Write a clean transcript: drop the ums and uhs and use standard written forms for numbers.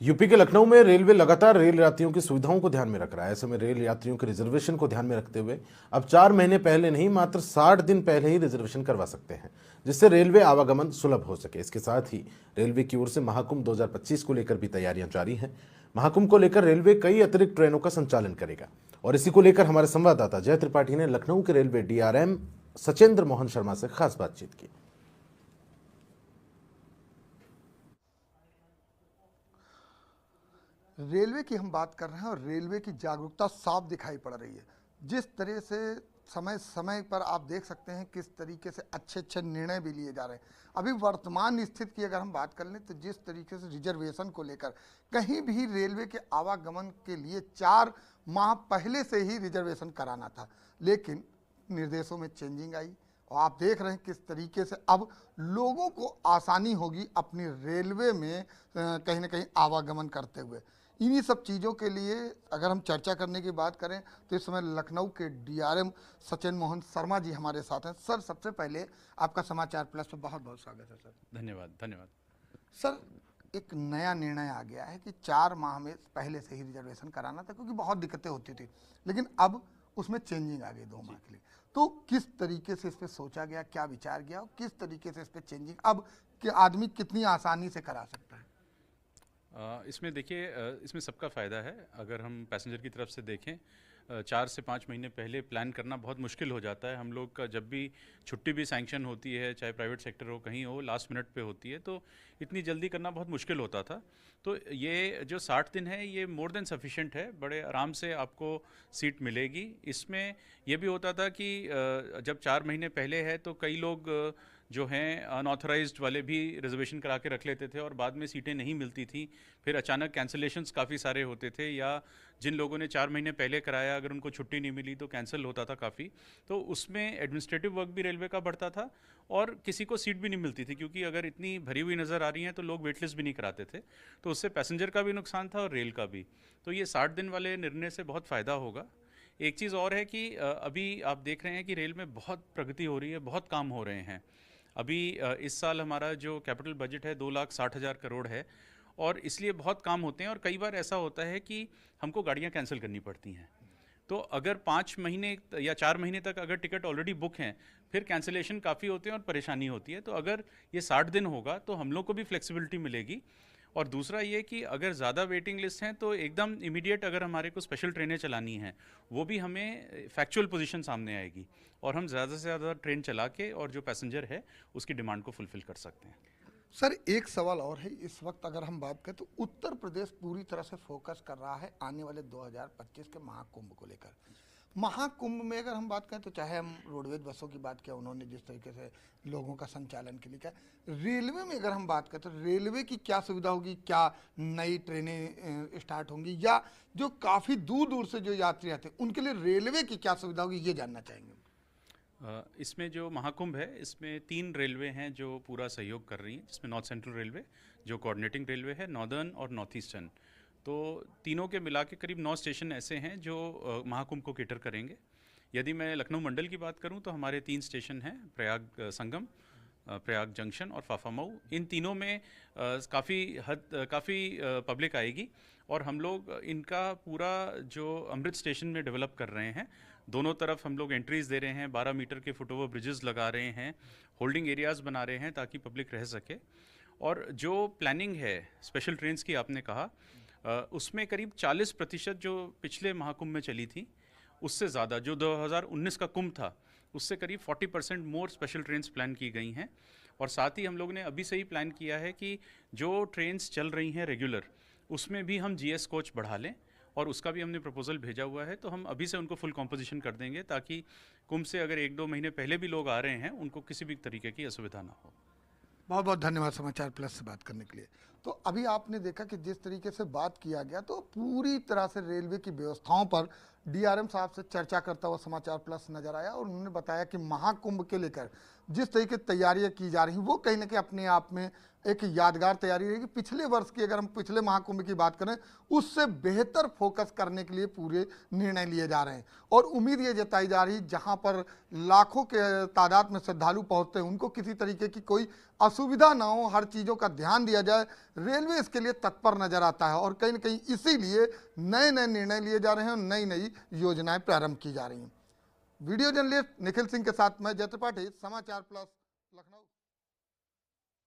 UP के लखनऊ में railway लगातार रेल यात्रियों की सुविधाओं को ध्यान में रख रहा है। ऐसे में रेल यात्रियों के रिजर्वेशन को ध्यान में रखते हुए अब 4 महीने पहले नहीं, मात्र 60 दिन पहले ही रिजर्वेशन करवा सकते हैं, जिससे रेलवे आवागमन सुलभ हो सके। इसके साथ ही रेलवे की ओर से महाकुंभ 2025 को लेकर भी तैयारियां जारी हैं। महाकुंभ को लेकर रेलवे कई अतिरिक्त ट्रेनों का संचालन करेगा और इसी को लेकर हमारे संवाददाता जय त्रिपाठी ने लखनऊ के रेलवे DRM सचेंद्र मोहन शर्मा से खास बातचीत की। रेलवे की हम बात कर रहे हैं और रेलवे की जागरूकता साफ दिखाई पड़ रही है। जिस तरह से समय समय पर आप देख सकते हैं किस तरीके से अच्छे अच्छे निर्णय भी लिए जा रहे हैं। अभी वर्तमान स्थिति की अगर हम बात कर लें तो जिस तरीके से रिजर्वेशन को लेकर कहीं भी रेलवे के आवागमन के लिए 4 माह पहले से ही रिजर्वेशन कराना था, लेकिन निर्देशों में चेंजिंग आई और आप देख रहे हैं किस तरीके से अब लोगों को आसानी होगी अपनी रेलवे में कहीं ना कहीं आवागमन करते हुए। इन्हीं सब चीज़ों के लिए अगर हम चर्चा करने की बात करें तो इस समय लखनऊ के DRM सचेंद्र मोहन शर्मा जी हमारे साथ हैं। सर, सबसे पहले आपका समाचार प्लस में बहुत बहुत स्वागत है। सर धन्यवाद। सर, एक नया निर्णय आ गया है कि 4 माह में पहले से ही रिजर्वेशन कराना था, क्योंकि बहुत दिक्कतें होती थी, लेकिन अब उसमें चेंजिंग आ गई 2 माह के लिए। तो किस तरीके से इस पर सोचा गया, क्या विचार गया और किस तरीके से इस पर चेंजिंग अब कि आदमी कितनी आसानी से करा सकता है? इसमें देखिए, इसमें सबका फ़ायदा है। अगर हम पैसेंजर की तरफ से देखें, 4 से 5 महीने पहले प्लान करना बहुत मुश्किल हो जाता है। हम लोग का जब भी छुट्टी भी सैंक्शन होती है, चाहे प्राइवेट सेक्टर हो कहीं हो, लास्ट मिनट पे होती है, तो इतनी जल्दी करना बहुत मुश्किल होता था। तो ये जो 60 दिन है ये मोर देन सफिशेंट है, बड़े आराम से आपको सीट मिलेगी। इसमें ये भी होता था कि जब 4 महीने पहले है तो कई लोग जो हैं अनऑथराइज्ड वाले भी रिजर्वेशन करा के रख लेते थे और बाद में सीटें नहीं मिलती थी। फिर अचानक कैंसलेशंस काफ़ी सारे होते थे, या जिन लोगों ने 4 महीने पहले कराया अगर उनको छुट्टी नहीं मिली तो कैंसिल होता था काफ़ी। तो उसमें एडमिनिस्ट्रेटिव वर्क भी रेलवे का बढ़ता था और किसी को सीट भी नहीं मिलती थी, क्योंकि अगर इतनी भरी हुई नज़र आ रही हैं तो लोग वेटलिस्ट भी नहीं कराते थे। तो उससे पैसेंजर का भी नुकसान था और रेल का भी। तो ये 60 दिन वाले निर्णय से बहुत फ़ायदा होगा। एक चीज़ और है कि अभी आप देख रहे हैं कि रेल में बहुत प्रगति हो रही है, बहुत काम हो रहे हैं। अभी इस साल हमारा जो कैपिटल बजट है 2,60,000 करोड़ है और इसलिए बहुत काम होते हैं। और कई बार ऐसा होता है कि हमको गाड़ियाँ कैंसिल करनी पड़ती हैं। तो अगर 5 महीने या 4 महीने तक अगर टिकट ऑलरेडी बुक हैं, फिर कैंसिलेशन काफ़ी होते हैं और परेशानी होती है। तो अगर ये 60 दिन होगा तो हम लोग को भी फ्लेक्सिबिलिटी मिलेगी। और दूसरा ये कि अगर ज़्यादा वेटिंग लिस्ट हैं तो एकदम इमीडिएट अगर हमारे को स्पेशल ट्रेनें चलानी हैं, वो भी हमें फैक्चुअल पोजीशन सामने आएगी और हम ज़्यादा से ज़्यादा ट्रेन चला के और जो पैसेंजर है उसकी डिमांड को फुलफ़िल कर सकते हैं। सर, एक सवाल और है। इस वक्त अगर हम बात करें तो उत्तर प्रदेश पूरी तरह से फोकस कर रहा है आने वाले 2025 के महाकुंभ को लेकर। महाकुंभ में अगर हम बात करें तो चाहे हम रोडवेज बसों की बात किया, उन्होंने जिस तरीके से लोगों का संचालन के लिए किया, रेलवे में अगर हम बात करें तो रेलवे की क्या सुविधा होगी? क्या नई ट्रेनें स्टार्ट होंगी, या जो काफ़ी दूर दूर से जो यात्री आते हैं उनके लिए रेलवे की क्या सुविधा होगी, ये जानना चाहेंगे। इसमें जो महाकुंभ है इसमें 3 रेलवे हैं जो पूरा सहयोग कर रही हैं, जिसमें नॉर्थ सेंट्रल रेलवे जो कोऑर्डिनेटिंग रेलवे है, नॉर्दर्न और नॉर्थ ईस्टर्न। तो तीनों के मिला के करीब 9 स्टेशन ऐसे हैं जो महाकुंभ को केटर करेंगे। यदि मैं लखनऊ मंडल की बात करूं तो हमारे 3 स्टेशन हैं, प्रयाग संगम, प्रयाग जंक्शन और फाफा मऊ। इन तीनों में काफ़ी पब्लिक आएगी और हम लोग इनका पूरा जो अमृत स्टेशन में डेवलप कर रहे हैं। दोनों तरफ हम लोग एंट्रीज़ दे रहे हैं, 12 मीटर के फुटओवर ब्रिजेस लगा रहे हैं, होल्डिंग एरियाज़ बना रहे हैं ताकि पब्लिक रह सके। और जो प्लानिंग है स्पेशल ट्रेन्स की आपने कहा, उसमें करीब 40% जो पिछले महाकुंभ में चली थी उससे ज़्यादा, जो 2019 का कुंभ था उससे करीब 40% मोर स्पेशल ट्रेन्स प्लान की गई हैं। और साथ ही हम लोग ने अभी से ही प्लान किया है कि जो ट्रेन्स चल रही हैं रेगुलर, उसमें भी हम GS कोच बढ़ा लें और उसका भी हमने प्रपोजल भेजा हुआ है। तो हम अभी से उनको फुल कॉम्पोजिशन कर देंगे ताकि कुंभ से अगर 1-2 महीने पहले भी लोग आ रहे हैं उनको किसी भी तरीके की असुविधा ना हो। बहुत बहुत धन्यवाद समाचार प्लस से बात करने के लिए। तो अभी आपने देखा कि जिस तरीके से बात किया गया तो पूरी तरह से रेलवे की व्यवस्थाओं पर DRM साहब से चर्चा करता हुआ समाचार प्लस नजर आया और उन्होंने बताया कि महाकुंभ के लेकर जिस तरीके तैयारियां की जा रही वो कहीं ना कहीं अपने आप में एक यादगार तैयारी रहेगी। पिछले वर्ष की अगर हम पिछले महाकुंभ की बात करें उससे बेहतर फोकस करने के लिए पूरे निर्णय लिए जा रहे हैं और उम्मीद ये जताई जा रही है जहां पर लाखों के तादाद में श्रद्धालु पहुंचते हैं उनको किसी तरीके की कोई असुविधा ना हो, हर चीज़ों का ध्यान दिया जाए। रेलवे इसके लिए तत्पर नजर आता है और कहीं न कहीं इसीलिए नए नए निर्णय लिए जा रहे हैं और नई नई योजनाएं प्रारंभ की जा रही हैं। वीडियो जर्नलिस्ट निखिल सिंह के साथ मैं जय त्रिपाठी, समाचार प्लस, लखनऊ।